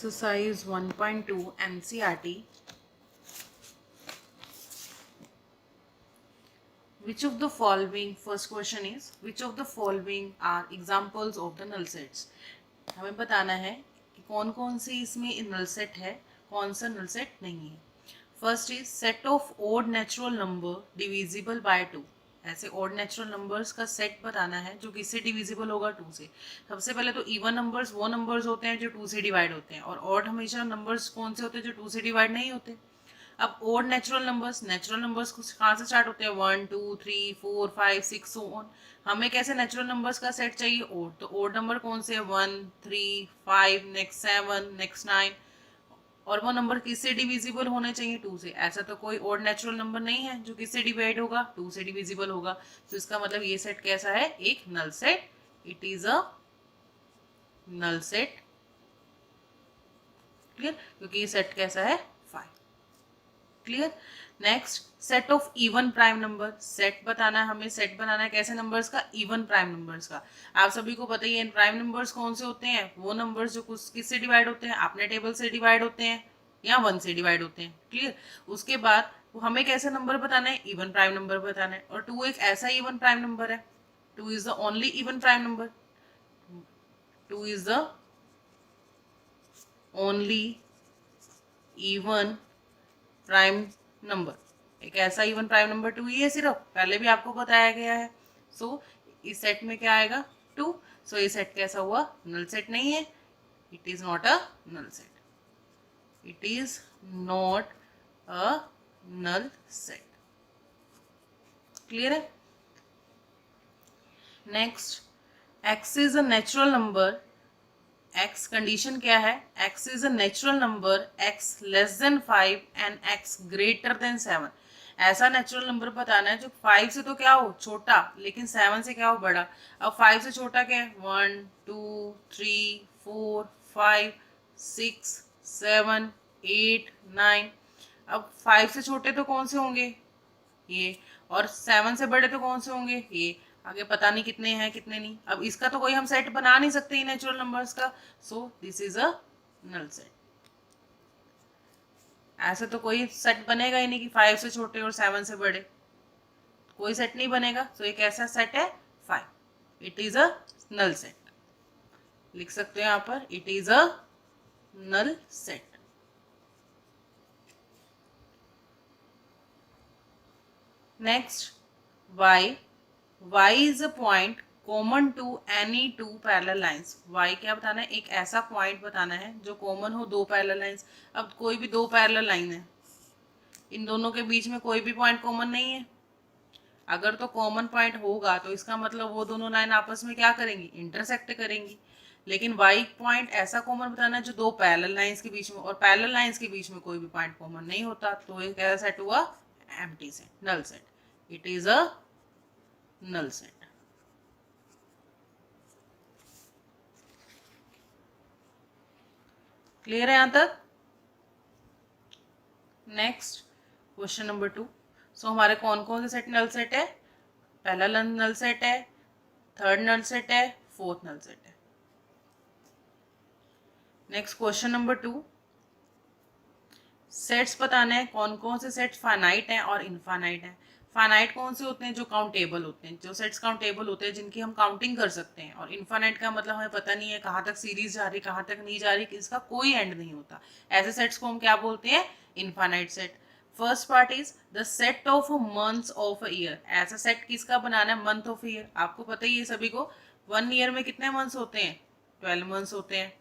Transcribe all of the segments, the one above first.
Exercise 1.2 NCERT. Which of the following, first question is, which of the following are examples of the null sets? हमें बताना है कि कौन कौन सी इसमें null set है, कौन सा null set नहीं है. First is set of odd natural number divisible by 2. ऐसे odd natural numbers का set बताना है जो किससे divisible होगा 2 से. सबसे पहले तो even numbers वो numbers होते हैं जो 2 से divide होते हैं, और odd हमेशा numbers कौन से होते हैं जो 2 से divide नहीं होते. अब ओड नेचुरल नंबर्स कहाँ से स्टार्ट होते हैं, 1 2 3 4 5 6 सो ऑन. हमें कैसे नेचुरल नंबर्स का सेट चाहिए ओड, तो ओड नंबर कौन से है, 1 3 5 नेक्स्ट 7 नेक्स्ट 9, और वो नंबर किससे डिविजिबल होने चाहिए 2 से. ऐसा तो कोई ओड नेचुरल नंबर नहीं है जो किससे डिवाइड होगा, 2 से डिविजिबल होगा. तो इसका मतलब ये सेट कैसा है, एक null set. It is a null set. Clear, क्योंकि ये सेट कैसा है, 5. Clear. Next, set of even prime number. Set बताना है हमें, सेट बनाना है कैसे नंबर्स का, इवन प्राइम नंबर्स का. आप सभी को पता ही है प्राइम नंबर्स कौन से होते हैं, वो नंबर्स जो किससे डिवाइड होते हैं, अपने टेबल से डिवाइड होते हैं या 1 से डिवाइड होते हैं. क्लियर. उसके बाद हमें कैसे नंबर बताना है, इवन प्राइम नंबर बताना है, और 2 एक ऐसा इवन प्राइम नंबर है. 2 is the only even prime number. 2 is the only even prime number. एक ऐसा इवन प्राइम नंबर 2 ही है सिर्फ, पहले भी आपको बताया गया है. सो इस सेट में क्या आएगा, 2. सो ये सेट कैसा हुआ, नल सेट नहीं है. It is not a null set. It is not a null set. Clear है. Next, x is a natural number. x condition क्या है, x is a natural number, x less than 5 and x greater than 7. ऐसा natural number बताना है जो 5 से तो क्या हो, छोटा, लेकिन 7 से क्या हो, बड़ा. अब 5 से छोटा क्या है, 1 2 3 4 5 6 7 8 9. अब 5 से छोटे तो कौन से होंगे, ये, और 7 से बड़े तो कौन से होंगे, ये. आगे पता नहीं कितने हैं कितने नहीं. अब इसका तो कोई हम सेट बना नहीं सकते नेचुरल नंबर्स का. So this is a null set. ऐसे तो कोई सेट बनेगा ही नहीं कि 5 से छोटे और 7 से बड़े, कोई सेट नहीं बनेगा. तो एक ऐसा सेट है 5. It is a null set. लिख सकते हो यहाँ पर, it is a null set. Next, y is a point common to any 2 parallel lines. y क्या बताना है, एक ऐसा पॉइंट बताना है जो कॉमन हो 2 पैरेलल लाइंस. अब कोई भी 2 पैरेलल लाइन है, इन दोनों के बीच में कोई भी पॉइंट कॉमन नहीं है. अगर तो कॉमन पॉइंट होगा तो इसका मतलब वो दोनों लाइन आपस में क्या करेंगी, इंटरसेक्ट करेंगी. लेकिन y पॉइंट ऐसा कॉमन बताना है जो 2 पैरेलल लाइंस के बीच में, और पैरेलल लाइंस के बीच में कोई भी पॉइंट कॉमन नहीं होता. तो ये कैसा सेट हुआ, empty set, null set. It is a null set. Clear है यहाँ तक. Next, question number 2. सो हमारे कौन कौन से सेट नल सेट है, पहला नल सेट है, थर्ड नल सेट है, फोर्थ नल सेट है. Next, question number 2. सेट्स बताने हैं कौन कौन से सेट फाइनाइट हैं और इनफाइनाइट हैं. फाइनाइट कौन से होते हैं, जो काउंटेबल होते हैं, जो सेट्स काउंटेबल होते हैं जिनकी हम काउंटिंग कर सकते हैं. और इनफाइनाइट का मतलब हमें पता नहीं है कहाँ तक सीरीज जा रही, कहाँ तक नहीं जा रही, इसका कोई एंड नहीं होता. ऐसे सेट्स को हम क्या बोलते हैं, infinite set. First part is the set of months of a year. ऐसा सेट किसका बनाना है, मंथ ऑफ ईयर. आपको पता ही है सभी को, 1 ईयर में कितने मंथ्स होते हैं, 12 मंथ्स होते हैं.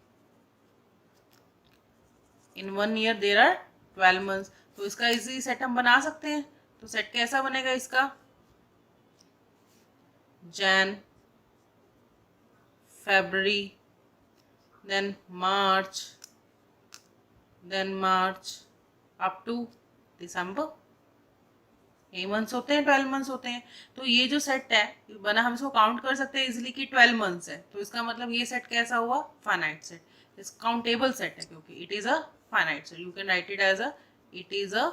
इन 1 ईयर देर आर 12 मंथ्स. तो इसका इजी सेट हम बना सकते हैं. तो सेट कैसा बनेगा इसका, Jan, February, then March, up to December. ये मंथ्स होते हैं, 12 मंथ्स होते हैं. तो ये जो सेट है बना, हम इसको काउंट कर सकते हैं इजिली कि 12 मंथ्स है. तो इसका मतलब ये सेट कैसा हुआ, फाइनाइट सेट. इस काउंटेबल सेट है क्योंकि it is a finite set. You can write it as a, it is a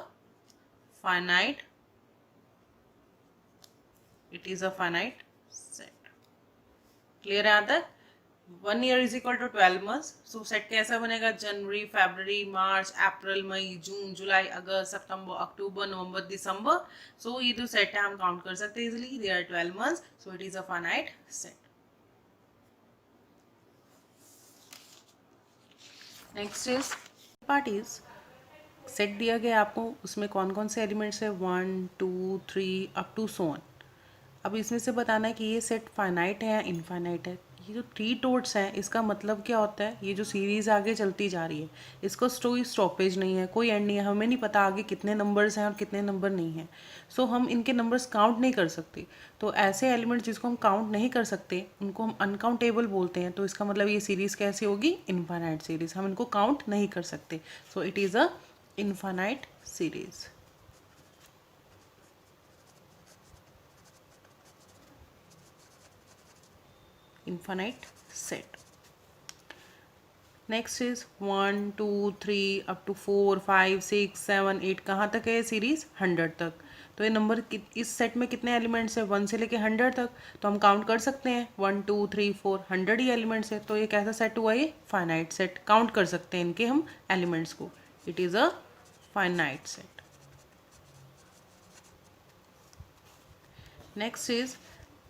finite, it is a finite set. Clear है यहाँ तक. 1 year is equal to 12 months. So set कैसा बनेगा? जनवरी, फरवरी, मार्च, अप्रैल, मई, जून, जुलाई, अगस्त, सितंबर, अक्टूबर, नवंबर, दिसंबर. सो ये जो सेट है हम काउंट कर सकते हैं easily. They are 12 months. So it is a finite set. Next is part is set दिया गया आपको, उसमें कौन कौन से एलिमेंट्स है, 1 2 3 अप टू सो ऑन. अब इसमें से बताना है कि ये सेट फाइनाइट है या इनफाइनाइट है. ये जो 3 डॉट्स हैं इसका मतलब क्या होता है? ये जो सीरीज़ आगे चलती जा रही है इसको कोई स्टॉपेज नहीं है, कोई एंड नहीं है. हमें नहीं पता आगे कितने नंबर्स हैं और कितने नंबर नहीं हैं. सो हम इनके नंबर्स काउंट नहीं कर सकते. तो ऐसे एलिमेंट्स जिसको हम काउंट नहीं कर सकते उनको हम अनकाउंटेबल बोलते हैं. तो इसका मतलब ये सीरीज़ कैसी होगी? Infinite series. हम इनको काउंट नहीं कर सकते. So it is a infinite series. infinite set. Next is 1 2 3 up to 4 5 6 7 8. कहाँ तक है सीरीज? 100 तक. तो ये नंबर इस सेट में कितने एलिमेंट्स है? 1 से लेके 100 तक. तो हम काउंट कर सकते हैं 1 2 3 4 100 ही एलिमेंट्स है. तो ये कैसा सेट हुआ? ये फाइनाइट सेट. काउंट कर सकते हैं इनके हम एलिमेंट्स को. It is a finite set. Next is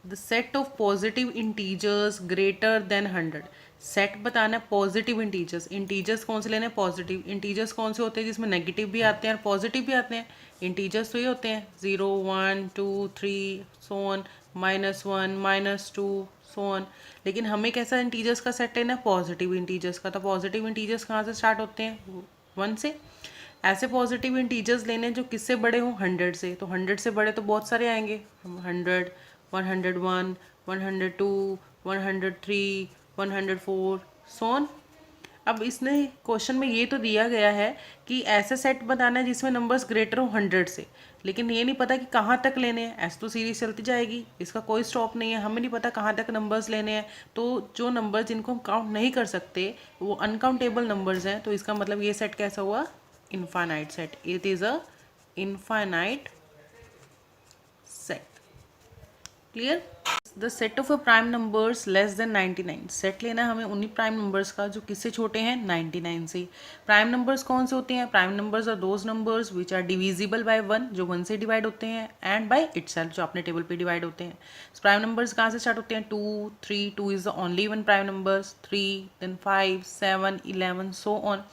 the set of positive integers greater than 100. Set बताना है पॉजिटिव इंटीजर्स. इंटीजर्स कौन से लेने हैं? पॉजिटिव. इंटीजर्स कौन से होते हैं? जिसमें नेगेटिव भी आते हैं और पॉजिटिव भी आते हैं. इंटीजर्स तो ये होते हैं 0 1 2 3 सोन, -1 -2 सोन. लेकिन हमें कैसा इंटीजर्स का सेट लेना है? पॉजिटिव इंटीजर्स का. तो पॉजिटिव इंटीजर्स कहाँ से स्टार्ट होते हैं? 1 से. ऐसे पॉजिटिव इंटीजर्स लेने जो किससे बड़े हों? 100 से. तो 100 से बड़े तो बहुत सारे आएंगे. 100 101 102 103 104 सोन. अब इसने क्वेश्चन में ये तो दिया गया है कि ऐसे सेट बनाना है जिसमें नंबर्स ग्रेटर हो 100 से. लेकिन ये नहीं पता कि कहाँ तक लेने हैं. ऐसे तो सीरीज चलती जाएगी, इसका कोई स्टॉप नहीं है. हमें नहीं पता कहाँ तक नंबर्स लेने हैं. तो जो नंबर्स जिनको हम काउंट नहीं कर सकते वो अनकाउंटेबल नंबर्स हैं. तो इसका मतलब ये सेट कैसा हुआ? Infinite set. It is a infinite set. Clear? The set of a prime numbers less than 99. Set लेना है हमें उन्हीं प्राइम नंबर्स का जो किससे छोटे हैं? 99 से. प्राइम नंबर्स कौन से होते हैं? Prime numbers are those numbers which are divisible by 1, जो 1 से डिवाइड होते हैं, एंड बाय इटसेल्फ, जो अपने टेबल पे डिवाइड होते हैं. प्राइम नंबर्स कहाँ से स्टार्ट होते हैं? 2 3. 2 is the only one prime numbers. 3 then 5 7 11 so on.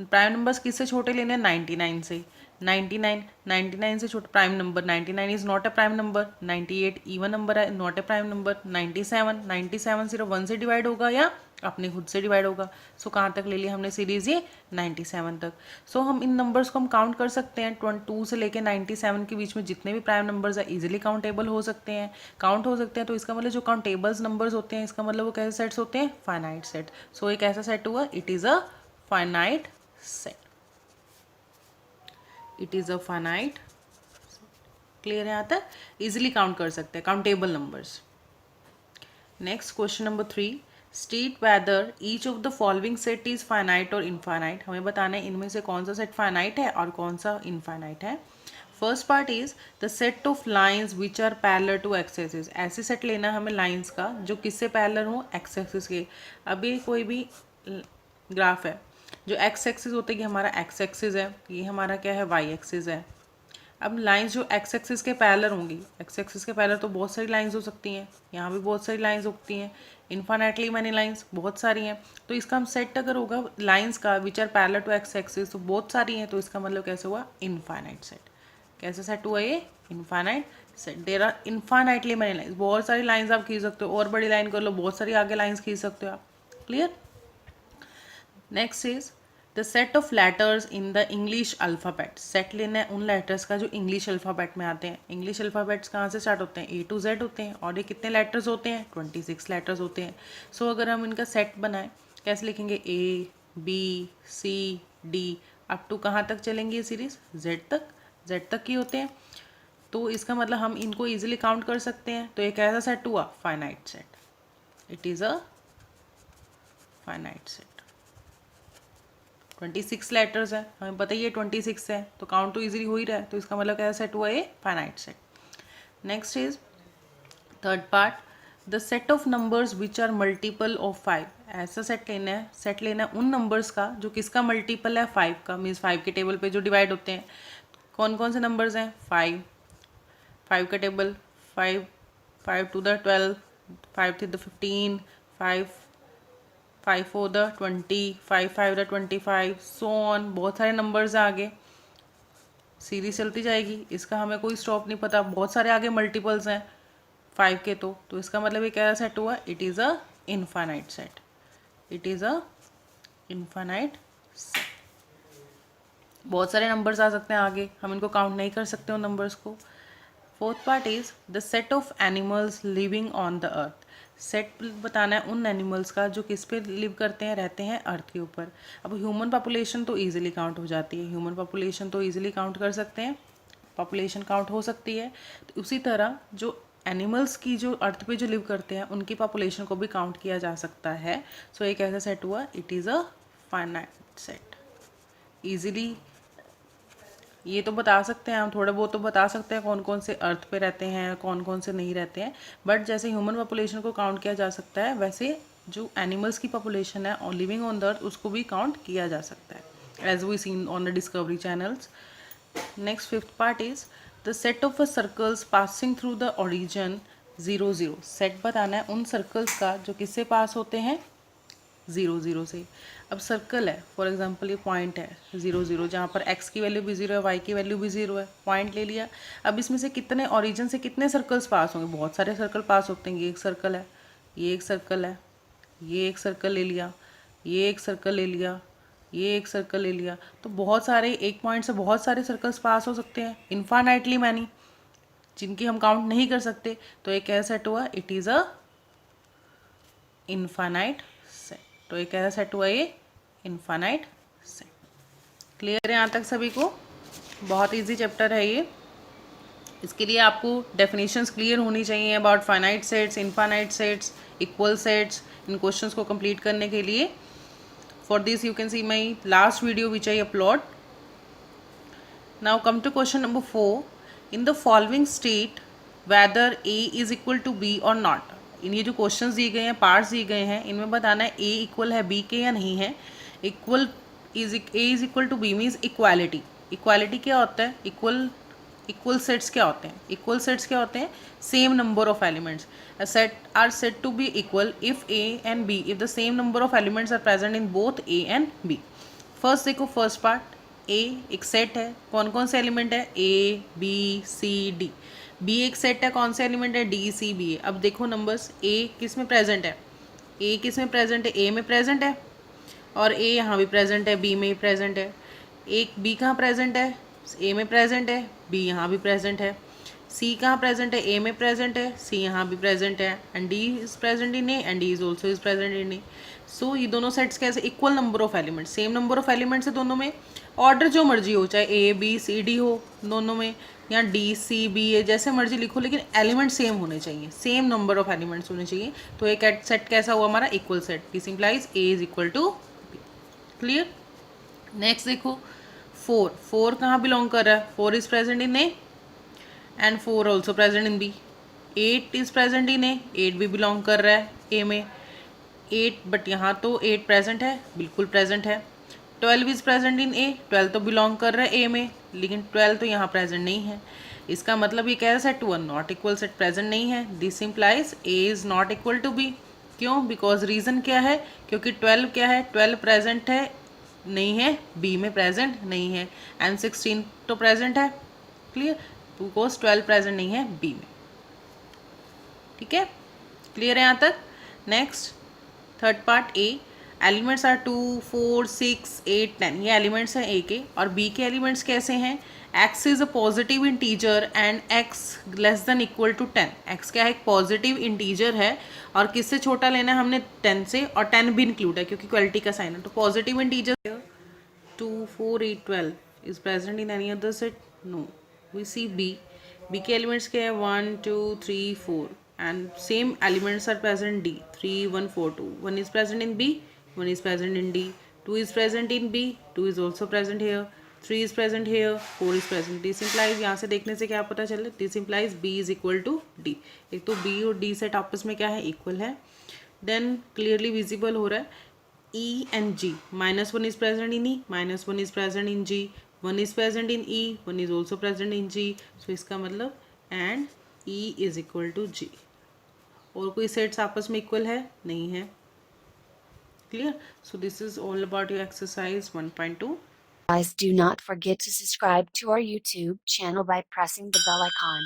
Prime numbers किससे छोटे लेने हैं? 99 से. 99 से छोटा prime number. 99 is not a prime number. 98 even number है, नॉट अ प्राइम नंबर. 97 सिर्फ 1 से डिवाइड होगा या अपने खुद से डिवाइड होगा. सो कहाँ तक ले लिया हमने सीरीज? ये 97 तक. सो हम इन नंबर्स को हम काउंट कर सकते हैं. 2 से लेके 97 के बीच में जितने भी प्राइम नंबर्स है इजिली काउंटेबल हो सकते हैं, काउंट हो सकते हैं. तो इसका मतलब जो काउंटेबल्स नंबर्स होते हैं इसका मतलब वो कैसे सेट्स होते हैं? Finite set. सो एक ऐसा सेट हुआ, it is a finite set. It is a finite. Clear है? आता है. इजिली काउंट कर सकते हैं, countable numbers. Next question number 3. State whether each of the following set is finite और इनफाइनाइट. हमें बताना है इनमें से कौन सा सेट फाइनाइट है और कौन सा इनफाइनाइट है. First part is the set of lines which are parallel to X axis. ऐसे सेट लेना हमें लाइन्स का जो किससे पैरेलल हो? एक्स एक्सिस के. अभी कोई भी ग्राफ है जो एक्स एक्सिस होते कि हमारा एक्स एक्सिस है, ये हमारा क्या है? वाई एक्सिस है. अब लाइंस जो एक्स एक्सिस के पैरेलल होंगी, एक्स एक्सिस के पैरेलल तो बहुत सारी लाइंस हो सकती हैं, यहाँ भी बहुत सारी लाइंस होती हैं, इन्फाइनाइटली मैनी लाइंस बहुत सारी हैं. तो इसका हम सेट अगर होगा लाइंस का which are parallel to X axis, तो बहुत सारी हैं. तो इसका मतलब कैसे हुआ? Infinite set. कैसे सेट हुआ ये? Infinite set. There are infinitely many lines. बहुत सारी लाइंस आप खींच सकते हो, और बड़ी लाइन कर लो, बहुत सारी आगे लाइंस खींच सकते हो आप. Clear? Next is the set of letters in the English alphabet. Set लेना है उन लेटर्स का जो इंग्लिश अल्फ़ाबेट में आते हैं. इंग्लिश अल्फ़ाबेट्स कहाँ से स्टार्ट होते हैं? A to Z होते हैं. और ये कितने लेटर्स होते हैं? 26 लेटर्स होते हैं. सो अगर हम इनका सेट बनाएं कैसे लिखेंगे? A B C D up to कहाँ तक चलेंगे ये सीरीज? Z तक. Z तक ही होते हैं. तो इसका मतलब हम इनको ईजिली काउंट कर सकते हैं. तो ये कैसा सेट हुआ? Finite set. It is a finite set. 26 letters है, हमें पता ही है 26 है, तो काउंट तो इजीली हो ही रहा है. तो इसका मतलब कैसा सेट हुआ? ये finite set. Next is third part. The set of numbers which are multiple of 5, ऐसा सेट लेना है उन नंबर्स का जो किसका मल्टीपल है 5 का, मीन्स 5 के टेबल पे जो डिवाइड होते हैं कौन कौन से नंबर्स हैं 5 का table 5 5 to the 12, 5 to the 15, 5 4 the 20, 5 5 the 25, so on, बहुत सारे नंबर्स हैं आगे, सीरीज चलती जाएगी, इसका हमें कोई स्टॉप नहीं पता, बहुत सारे आगे मल्टीपल्स हैं 5 के, तो इसका मतलब ये क्या सेट हुआ, it is a infinite set, it is a infinite set. बहुत सारे नंबर्स आ सकते हैं आगे, हम इनको काउंट नहीं कर सकते उन नंबर्स को। Fourth part is the set of animals living on the earth, set बताना है उन एनिमल्स का जो किस पे लिव करते हैं, रहते हैं अर्थ के ऊपर। अब ह्यूमन पॉपुलेशन तो ईजिली काउंट हो जाती है, ह्यूमन पॉपुलेशन तो ईजिली काउंट कर सकते हैं, पॉपुलेशन काउंट हो सकती है, तो उसी तरह जो एनिमल्स की जो अर्थ पे जो लिव करते हैं उनकी पॉपुलेशन को भी काउंट किया जा सकता है। सो एक ऐसा सेट हुआ, it is a finite set. Easily ये तो बता सकते हैं हम, थोड़ा बहुत तो बता सकते हैं कौन कौन से अर्थ पे रहते हैं, कौन कौन से नहीं रहते हैं, बट जैसे ह्यूमन पॉपुलेशन को काउंट किया जा सकता है वैसे जो एनिमल्स की पॉपुलेशन है और लिविंग ऑन द अर्थ उसको भी काउंट किया जा सकता है, as we seen on the Discovery channels. Next fifth part is the set of a circles passing through the origin 0 0, set बताना है उन सर्कल्स का जो किससे पास होते हैं 0 0 से। अब सर्कल है, फॉर एग्जांपल ये पॉइंट है 0 0, जहाँ पर x की वैल्यू भी 0 है, y की वैल्यू भी 0 है, पॉइंट ले लिया। अब इसमें से कितने ओरिजिन से कितने सर्कल्स पास होंगे, बहुत सारे सर्कल पास होते हैं, ये एक सर्कल है, ये एक सर्कल है, ये एक सर्कल ले लिया, ये एक सर्कल ले लिया, ये एक सर्कल ले लिया, तो बहुत सारे एक पॉइंट से बहुत सारे सर्कल्स पास हो सकते हैं, इन्फाइनाइटली मैनी, जिनकी हम काउंट नहीं कर सकते। तो एक ऐसा सेट हुआ, it is a infinite set, तो एक ऐसा सेट हुआ ये इनफाइनाइट सेट। क्लियर है यहाँ तक सभी को? बहुत इजी चैप्टर है ये, इसके लिए आपको डेफिनेशंस क्लियर होनी चाहिए about finite sets, infinite sets, equal sets, इन क्वेश्चंस को कंप्लीट करने के लिए। For this you can see my last video which I upload. Now come to question number 4, in the following state whether A is equal to B और not. इन ये जो questions दिए गए हैं, पार्ट्स दिए गए हैं, इनमें बताना है ए इक्वल है बी के या नहीं है। Equal is A is equal to B means equality. Equality क्या होता है, इक्वल सेट्स क्या होते हैं, इक्वल सेट्स क्या होते हैं, same number of elements. A set are said to be equal if A and B, if the same number of elements are present in both A and B. First देखो, first part A एक set है, कौन कौन से element है A B C D, B एक set है, कौन से एलिमेंट है D C B A। अब देखो नंबर्स, A किस में प्रेजेंट है, A किस में प्रेजेंट है, A में प्रेजेंट है, और A यहाँ भी प्रेजेंट है, B में भी प्रेजेंट है। एक B कहाँ प्रेजेंट है, A में प्रेजेंट है, B यहाँ भी प्रेजेंट है। C कहाँ प्रेजेंट है, A में प्रेजेंट है, C यहाँ भी प्रेजेंट है, and D is present in A and D is also is present in A। सो ये दोनों सेट्स कैसे, equal number of element, same number of elements है दोनों में, ऑर्डर जो मर्जी हो, चाहे A B C D हो दोनों में, या D C B A जैसे मर्जी लिखो, लेकिन एलिमेंट सेम होने चाहिए, सेम नंबर ऑफ एलिमेंट्स होने चाहिए। तो एक सेट कैसा हुआ हमारा, equal set, this implies A is equal to B। Clear? Next देखो 4 कहाँ बिलोंग कर रहा है, 4 is present in A and 4 also present in B. 8 is present in A, 8 भी बिलोंग कर रहा है ए में, 8 बट यहाँ तो 8 प्रेजेंट है, बिल्कुल प्रेजेंट है। 12 इज प्रेजेंट इन ए, 12 तो बिलोंग कर रहा है ए में, लेकिन 12 तो यहाँ प्रेजेंट नहीं है। इसका मतलब ये कैसा सेट हुआ, नॉट इक्वल सेट, प्रेजेंट नहीं है। This implies A is not equal to B. क्यों? बिकॉज रीज़न क्या है, क्योंकि 12 क्या है, 12 प्रेजेंट है नहीं है, बी में प्रेजेंट नहीं है, एंड 16 तो प्रेजेंट है। क्लियर? बिकॉज 12 प्रेजेंट नहीं है बी में। ठीक है, क्लियर है यहाँ तक? Next third part A, elements are 2 4 6 8 10, ये एलिमेंट्स हैं ए के, और बी के एलिमेंट्स कैसे हैं, x is a positive integer and x less than equal to 10। x क्या है, एक पॉजिटिव इंटीजर है, और किससे छोटा लेना है हमने, 10 से, और 10 भी इंक्लूड है क्योंकि इक्वलिटी का साइन है। तो positive integer 2 4 8 12 is present in any other set, no. We see B. B के एलिमेंट्स क्या है, 1 2 3 4, and same elements are present D, 3 1 4 2, 1 is present in B, 1 is present in D, 2 is present in B, 2 is also present here, 3 is present here, 4 is present. This implies, यहाँ से देखने से क्या पता चल रहा है, this implies B is equal to D। एक तो B और D सेट आपस में क्या है, इक्वल है। देन क्लियरली विजिबल हो रहा है E and G, -1 is present in E, -1 is present in G, 1 is present in E, 1 is also present in G। so इसका मतलब and E is equal to G। और कोई sets आपस में equal है, नहीं है। Clear? So this is all about your exercise 1.2। Guys, do not forget to subscribe to our YouTube channel by pressing the bell icon.